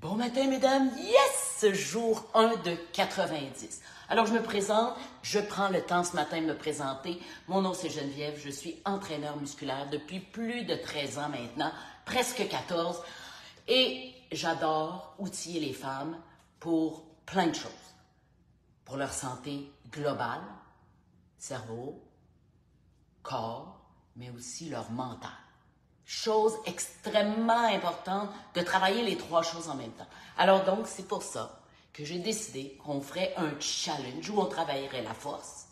Bon matin, mesdames. Yes! Jour 1 de 90. Alors, je me présente. Je prends le temps ce matin de me présenter. Mon nom, c'est Geneviève. Je suis entraîneur musculaire depuis plus de 13 ans maintenant, presque 14. Et j'adore outiller les femmes pour plein de choses. Pour leur santé globale, cerveau, corps, mais aussi leur mental. Chose extrêmement importante de travailler les trois choses en même temps. Alors donc, c'est pour ça que j'ai décidé qu'on ferait un challenge où on travaillerait la force,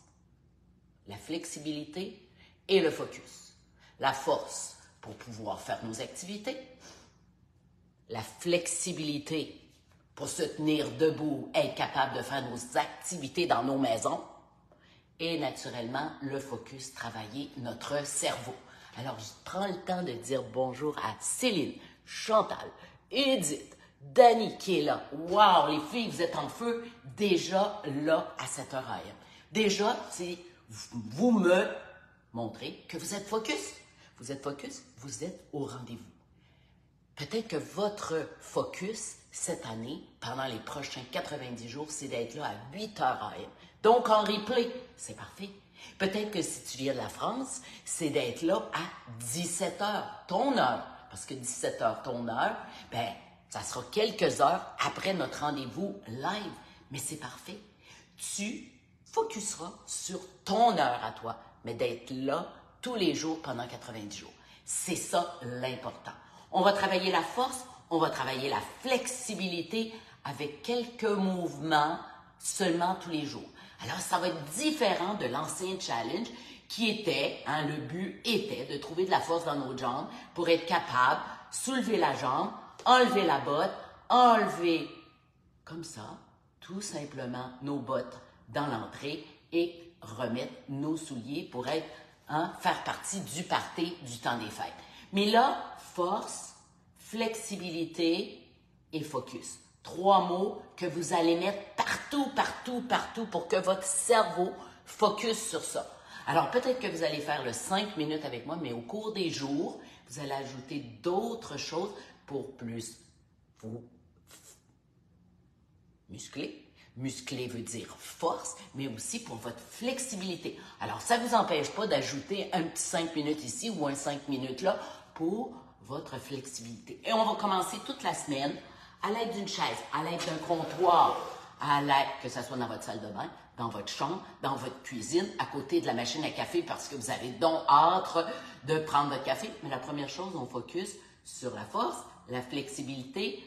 la flexibilité et le focus. La force pour pouvoir faire nos activités, la flexibilité pour se tenir debout, être capable de faire nos activités dans nos maisons et naturellement, le focus, travailler notre cerveau. Alors, je prends le temps de dire bonjour à Céline, Chantal, Edith, Dani qui est là. Wow, les filles, vous êtes en feu déjà là à cette heure. Déjà, vous me montrez que vous êtes focus. Vous êtes focus, vous êtes au rendez-vous. Peut-être que votre focus cette année, pendant les prochains 90 jours, c'est d'être là à 8 heures AM. Donc, en replay, c'est parfait. Peut-être que si tu viens de la France, c'est d'être là à 17 heures, ton heure. Parce que 17 heures, ton heure, ben, ça sera quelques heures après notre rendez-vous live. Mais c'est parfait. Tu focuseras sur ton heure à toi, mais d'être là tous les jours pendant 90 jours. C'est ça l'important. On va travailler la force, on va travailler la flexibilité avec quelques mouvements seulement tous les jours. Alors, ça va être différent de l'ancien challenge qui était, le but était de trouver de la force dans nos jambes pour être capable de soulever la jambe, enlever la botte, enlever comme ça, tout simplement nos bottes dans l'entrée et remettre nos souliers pour être, faire partie du party du temps des fêtes. Mais là, force, flexibilité et focus. 3 mots que vous allez mettre partout pour que votre cerveau focus sur ça. Alors, peut-être que vous allez faire le 5 minutes avec moi, mais au cours des jours, vous allez ajouter d'autres choses pour plus vous muscler. Muscler veut dire force, mais aussi pour votre flexibilité. Alors, ça ne vous empêche pas d'ajouter un petit 5 minutes ici ou un 5 minutes là pour votre flexibilité. Et on va commencer toute la semaine à l'aide d'une chaise, à l'aide d'un comptoir, à l'aide, que ce soit dans votre salle de bain, dans votre chambre, dans votre cuisine, à côté de la machine à café parce que vous avez donc hâte de prendre votre café. Mais la première chose, on focus sur la force, la flexibilité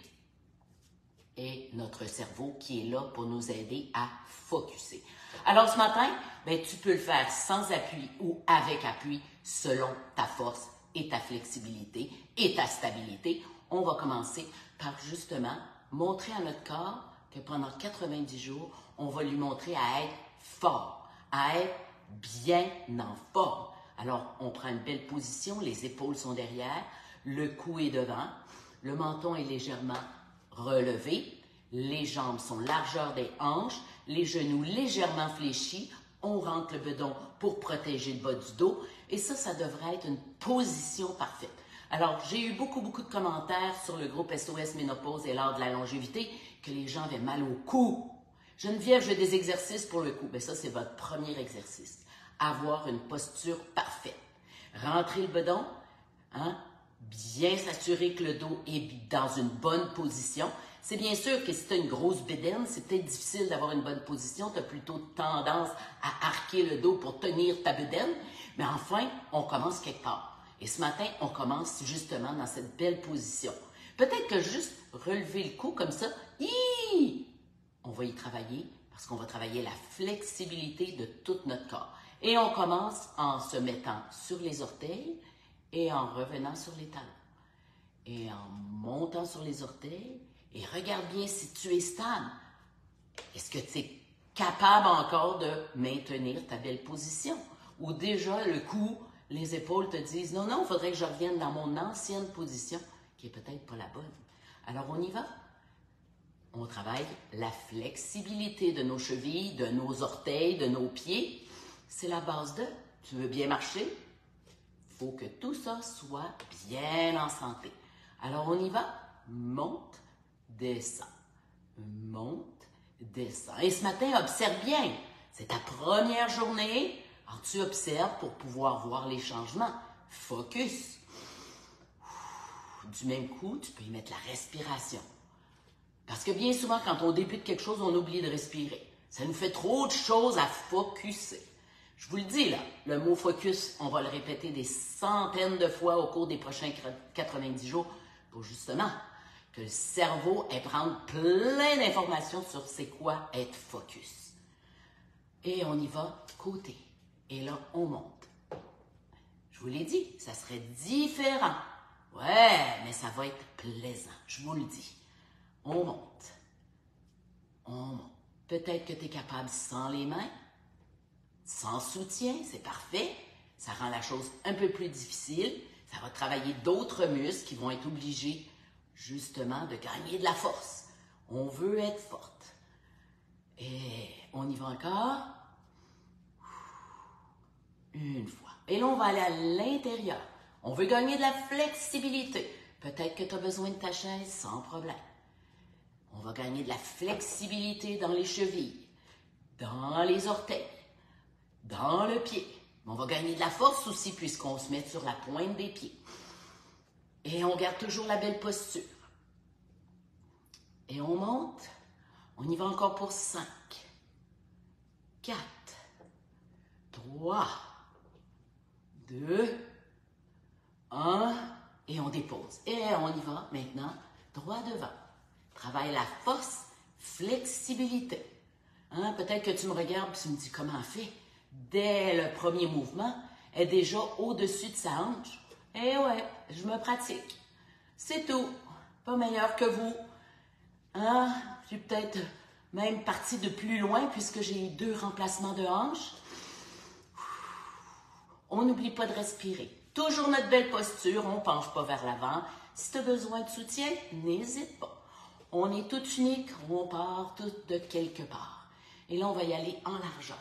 et notre cerveau qui est là pour nous aider à focusser. Alors ce matin, tu peux le faire sans appui ou avec appui selon ta force et ta flexibilité et ta stabilité. On va commencer par justement montrer à notre corps que pendant 90 jours, on va lui montrer à être fort, à être bien en forme. Alors, on prend une belle position, les épaules sont derrière, le cou est devant, le menton est légèrement relevé, les jambes sont largeur des hanches, les genoux légèrement fléchis, on rentre le bedon pour protéger le bas du dos et ça devrait être une position parfaite. Alors, j'ai eu beaucoup de commentaires sur le groupe SOS Ménopause et l'art de la longévité que les gens avaient mal au cou. Geneviève, j'ai des exercices pour le cou. Bien, ça, c'est votre premier exercice. Avoir une posture parfaite. Rentrer le bedon, bien s'assurer que le dos est dans une bonne position. C'est bien sûr que si tu as une grosse bédaine, c'est peut-être difficile d'avoir une bonne position. Tu as plutôt tendance à arquer le dos pour tenir ta bédaine. Mais enfin, on commence quelque part. Et ce matin, on commence justement dans cette belle position. Peut-être que juste relever le cou comme ça, on va y travailler parce qu'on va travailler la flexibilité de tout notre corps. Et on commence en se mettant sur les orteils et en revenant sur les talons. Et en montant sur les orteils. Et regarde bien si tu es stable. Est-ce que tu es capable encore de maintenir ta belle position? Ou déjà le cou, les épaules te disent « Non, il faudrait que je revienne dans mon ancienne position, qui est peut-être pas la bonne. » Alors, on y va. On travaille la flexibilité de nos chevilles, de nos orteils, de nos pieds. C'est la base de « Tu veux bien marcher? » Il faut que tout ça soit bien en santé. Alors, on y va. Monte, descends. Monte, descends. Et ce matin, observe bien. C'est ta première journée. Alors, tu observes pour pouvoir voir les changements. Focus. Du même coup, tu peux y mettre la respiration. Parce que bien souvent, quand on débute quelque chose, on oublie de respirer. Ça nous fait trop de choses à focusser. Je vous le dis, là, le mot focus, on va le répéter des centaines de fois au cours des prochains 90 jours pour justement que le cerveau ait prendre plein d'informations sur c'est quoi être focus. Et on y va côté. Et là, on monte. Je vous l'ai dit, ça serait différent. Ouais, mais ça va être plaisant, je vous le dis. On monte. On monte. Peut-être que tu es capable sans les mains, sans soutien, c'est parfait. Ça rend la chose un peu plus difficile. Ça va travailler d'autres muscles qui vont être obligés justement de gagner de la force. On veut être forte. Et on y va encore. Une fois. Et là, on va aller à l'intérieur. On veut gagner de la flexibilité. Peut-être que tu as besoin de ta chaise sans problème. On va gagner de la flexibilité dans les chevilles, dans les orteils, dans le pied. On va gagner de la force aussi puisqu'on se met sur la pointe des pieds. Et on garde toujours la belle posture. Et on monte. On y va encore pour 5, 4, 3, 2, 1. Et on dépose. Et on y va maintenant droit devant. Travaille la force, flexibilité. Hein? Peut-être que tu me regardes et tu me dis comment on fait. Dès le premier mouvement, elle est déjà au-dessus de sa hanche. Eh ouais, je me pratique. C'est tout. Pas meilleur que vous. Hein? Je suis peut-être même partie de plus loin puisque j'ai eu 2 remplacements de hanches. On n'oublie pas de respirer. Toujours notre belle posture, on ne penche pas vers l'avant. Si tu as besoin de soutien, n'hésite pas. On est tout unique, on part tout de quelque part. Et là, on va y aller en largeur.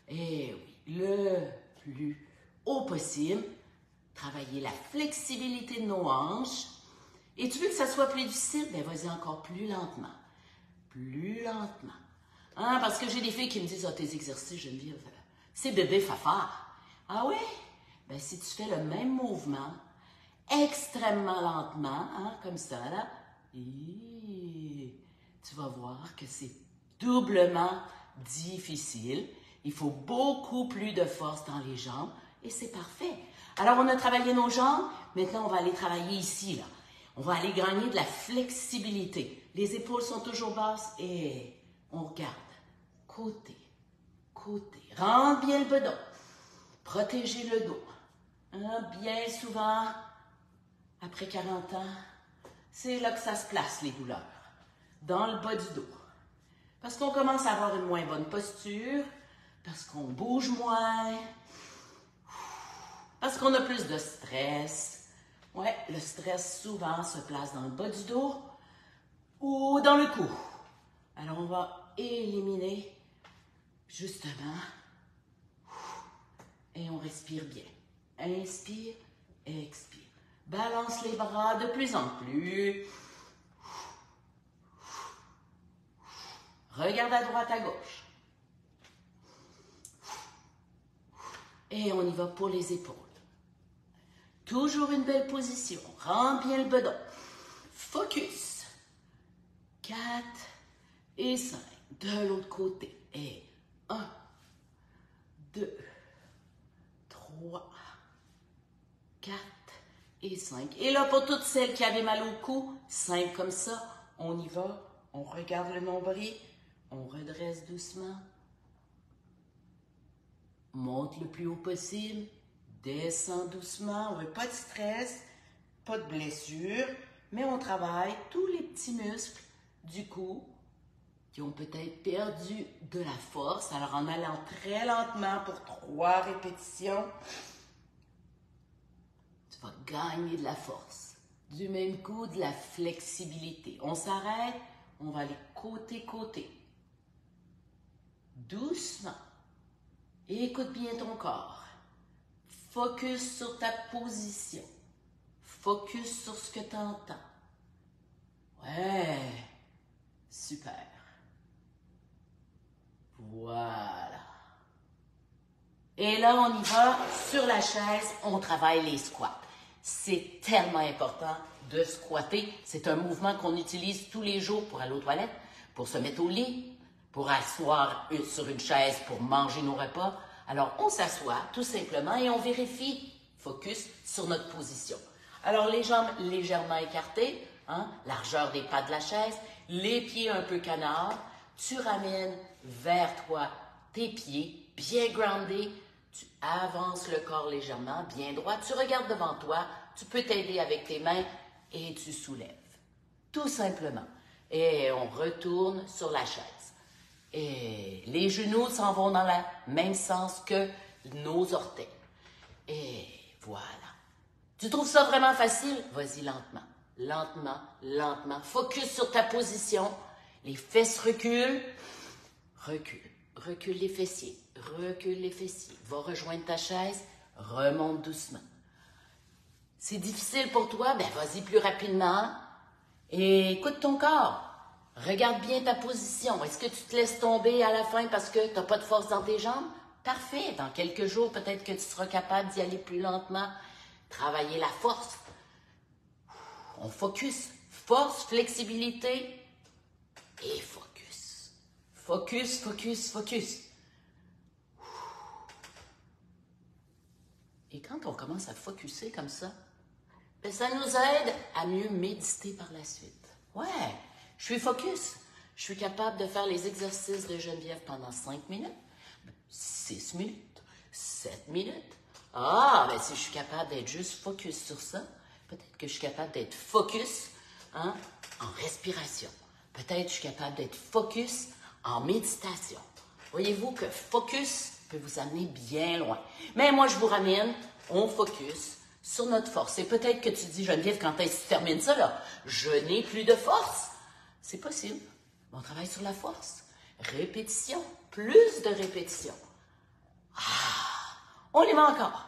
Et oui, le plus haut possible. Travailler la flexibilité de nos hanches. Et tu veux que ça soit plus difficile? Bien, vas-y encore plus lentement. Plus lentement. Hein, parce que j'ai des filles qui me disent, tes exercices, Geneviève, c'est bébé fafard. Ah oui? Bien, si tu fais le même mouvement, extrêmement lentement, hein, comme ça, là, et tu vas voir que c'est doublement difficile. Il faut beaucoup plus de force dans les jambes et c'est parfait. Alors, on a travaillé nos jambes. Maintenant, on va aller travailler ici, là. On va aller gagner de la flexibilité. Les épaules sont toujours basses et on regarde. Côté, côté. Rentre bien le bedon. Protégez le dos. Hein, bien souvent, après 40 ans, c'est là que ça se place, les douleurs. Dans le bas du dos. Parce qu'on commence à avoir une moins bonne posture, parce qu'on bouge moins, parce qu'on a plus de stress. Ouais, le stress souvent se place dans le bas du dos ou dans le cou. Alors, on va éliminer justement et on respire bien. Inspire, expire. Balance les bras de plus en plus. Regarde à droite, à gauche. Et on y va pour les épaules. Toujours une belle position. Rentre bien le bedon. Focus. 4 et 5. De l'autre côté. Et 1, 2, 3, 4 et 5. Et là, pour toutes celles qui avaient mal au cou, simple comme ça, on y va. On regarde le nombril. On redresse doucement. Monte le plus haut possible. Descend doucement. On ne veut pas de stress, pas de blessure, mais on travaille tous les petits muscles du cou qui ont peut-être perdu de la force. Alors, en allant très lentement pour 3 répétitions, tu vas gagner de la force. Du même coup, de la flexibilité. On s'arrête, on va aller côté-côté. Doucement. Écoute bien ton corps. Focus sur ta position. Focus sur ce que tu entends. Ouais. Super. Voilà. Et là, on y va. Sur la chaise, on travaille les squats. C'est tellement important de squatter. C'est un mouvement qu'on utilise tous les jours pour aller aux toilettes, pour se mettre au lit, pour asseoir sur une chaise pour manger nos repas. Alors, on s'assoit tout simplement et on vérifie, focus sur notre position. Alors, les jambes légèrement écartées, largeur des pas de la chaise, les pieds un peu canards. Tu ramènes vers toi tes pieds, bien groundés. Tu avances le corps légèrement, bien droit. Tu regardes devant toi. Tu peux t'aider avec tes mains et tu soulèves. Tout simplement. Et on retourne sur la chaise. Et les genoux s'en vont dans le même sens que nos orteils. Et voilà. Tu trouves ça vraiment facile? Vas-y lentement. Lentement, lentement. Focus sur ta position. Les fesses reculent. Recule. Recule les fessiers. Recule les fessiers. Va rejoindre ta chaise. Remonte doucement. C'est difficile pour toi? Ben vas-y plus rapidement. Et écoute ton corps. Regarde bien ta position. Est-ce que tu te laisses tomber à la fin parce que tu n'as pas de force dans tes jambes? Parfait. Dans quelques jours, peut-être que tu seras capable d'y aller plus lentement. Travailler la force. On focus. Force, flexibilité et focus. Focus, focus, focus. Et quand on commence à focuser comme ça, ben ça nous aide à mieux méditer par la suite. Ouais, je suis focus. Je suis capable de faire les exercices de Geneviève pendant 5 minutes, 6 minutes, 7 minutes. Ah, ben si je suis capable d'être juste focus sur ça, peut-être que je suis capable d'être focus en respiration. Peut-être que je suis capable d'être focus en méditation. Voyez-vous que focus peut vous amener bien loin. Mais moi, je vous ramène, on focus sur notre force. Et peut-être que tu dis, Geneviève, quand est-ce que tu termines ça, là? Je n'ai plus de force. C'est possible. On travaille sur la force. Répétition. Plus de répétition. On les met encore.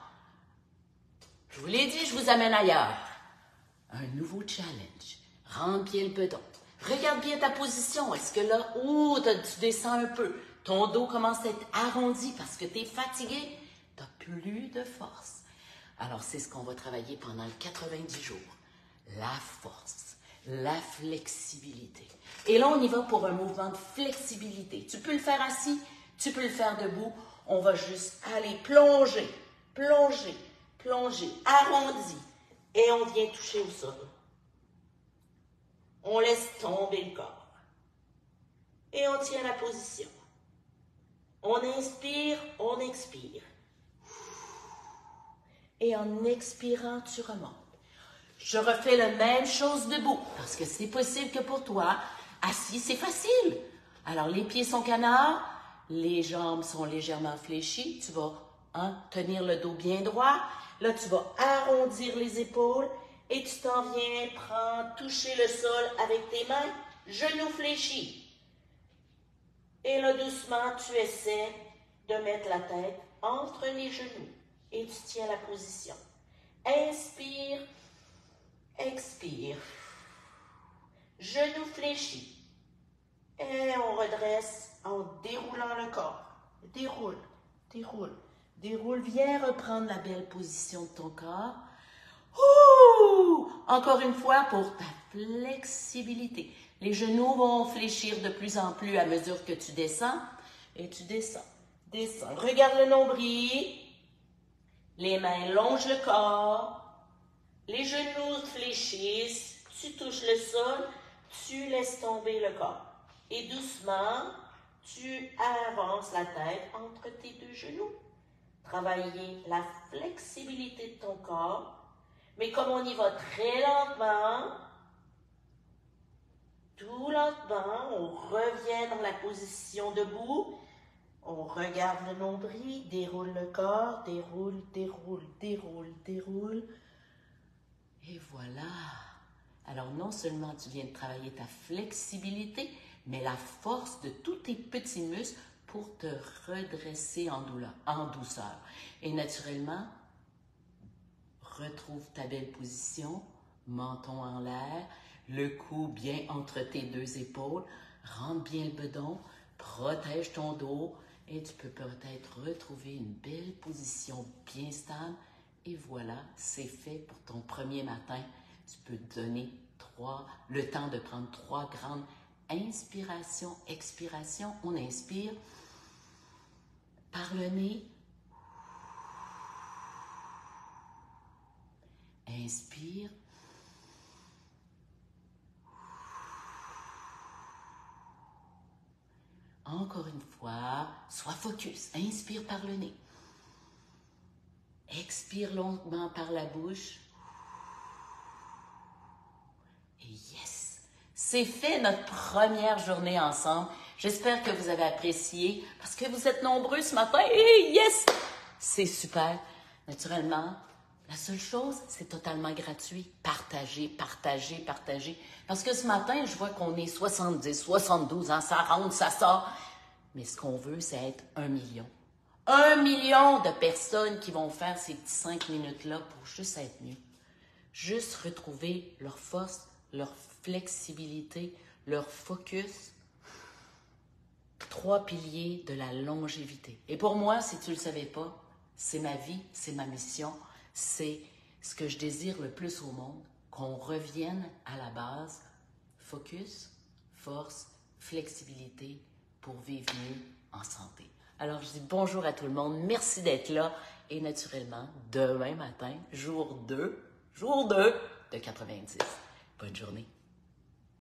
Je vous l'ai dit, je vous amène ailleurs. Un nouveau challenge. Rentre bien le bedon. Regarde bien ta position. Est-ce que là, tu descends un peu. Ton dos commence à être arrondi parce que tu es fatigué. Tu n'as plus de force. Alors, c'est ce qu'on va travailler pendant les 90 jours. La force, la flexibilité. Et là, on y va pour un mouvement de flexibilité. Tu peux le faire assis, tu peux le faire debout. On va juste aller plonger, plonger, plonger, arrondi. Et on vient toucher au sol. On laisse tomber le corps. Et on tient la position. On inspire, on expire. Et en expirant, tu remontes. Je refais la même chose debout, parce que c'est possible que pour toi, assis, c'est facile. Alors, les pieds sont canards, les jambes sont légèrement fléchies. Tu vas tenir le dos bien droit. Là, tu vas arrondir les épaules et tu t'en viens toucher le sol avec tes mains, genoux fléchis. Et là, doucement, tu essaies de mettre la tête entre les genoux et tu tiens la position. Inspire, expire. Genoux fléchis. Et on redresse en déroulant le corps. Déroule, déroule, déroule. Viens reprendre la belle position de ton corps. Ouh! Encore une fois pour ta flexibilité. Les genoux vont fléchir de plus en plus à mesure que tu descends. Et tu descends, descends. Regarde le nombril. Les mains longent le corps. Les genoux fléchissent. Tu touches le sol. Tu laisses tomber le corps. Et doucement, tu avances la tête entre tes deux genoux. Travailler la flexibilité de ton corps. Mais comme on y va très lentement, tout lentement, on revient dans la position debout. On regarde le nombril, déroule le corps, déroule, déroule, déroule, déroule. Et voilà. Alors non seulement tu viens de travailler ta flexibilité, mais la force de tous tes petits muscles pour te redresser en douceur. Et naturellement, retrouve ta belle position, menton en l'air, le cou bien entre tes deux épaules. Rentre bien le bedon, protège ton dos et tu peux peut-être retrouver une belle position bien stable. Et voilà, c'est fait pour ton premier matin. Tu peux te donner le temps de prendre 3 grandes inspirations, expirations. On inspire par le nez. Inspire. Encore une fois, sois focus. Inspire par le nez. Expire longuement par la bouche. Et yes! C'est fait notre première journée ensemble. J'espère que vous avez apprécié parce que vous êtes nombreux ce matin. Et yes! C'est super. Naturellement, la seule chose, c'est totalement gratuit. Partagez, partagez, partagez. Parce que ce matin, je vois qu'on est 70, 72, hein, ça rentre, ça sort. Mais ce qu'on veut, c'est être 1 million. 1 million de personnes qui vont faire ces petits 5 minutes-là pour juste être mieux. Juste retrouver leur force, leur flexibilité, leur focus. 3 piliers de la longévité. Et pour moi, si tu ne le savais pas, c'est ma vie, c'est ma mission, c'est ce que je désire le plus au monde, qu'on revienne à la base, focus, force, flexibilité pour vivre mieux en santé. Alors, je dis bonjour à tout le monde, merci d'être là et naturellement, demain matin, jour 2 de 90. Bonne journée.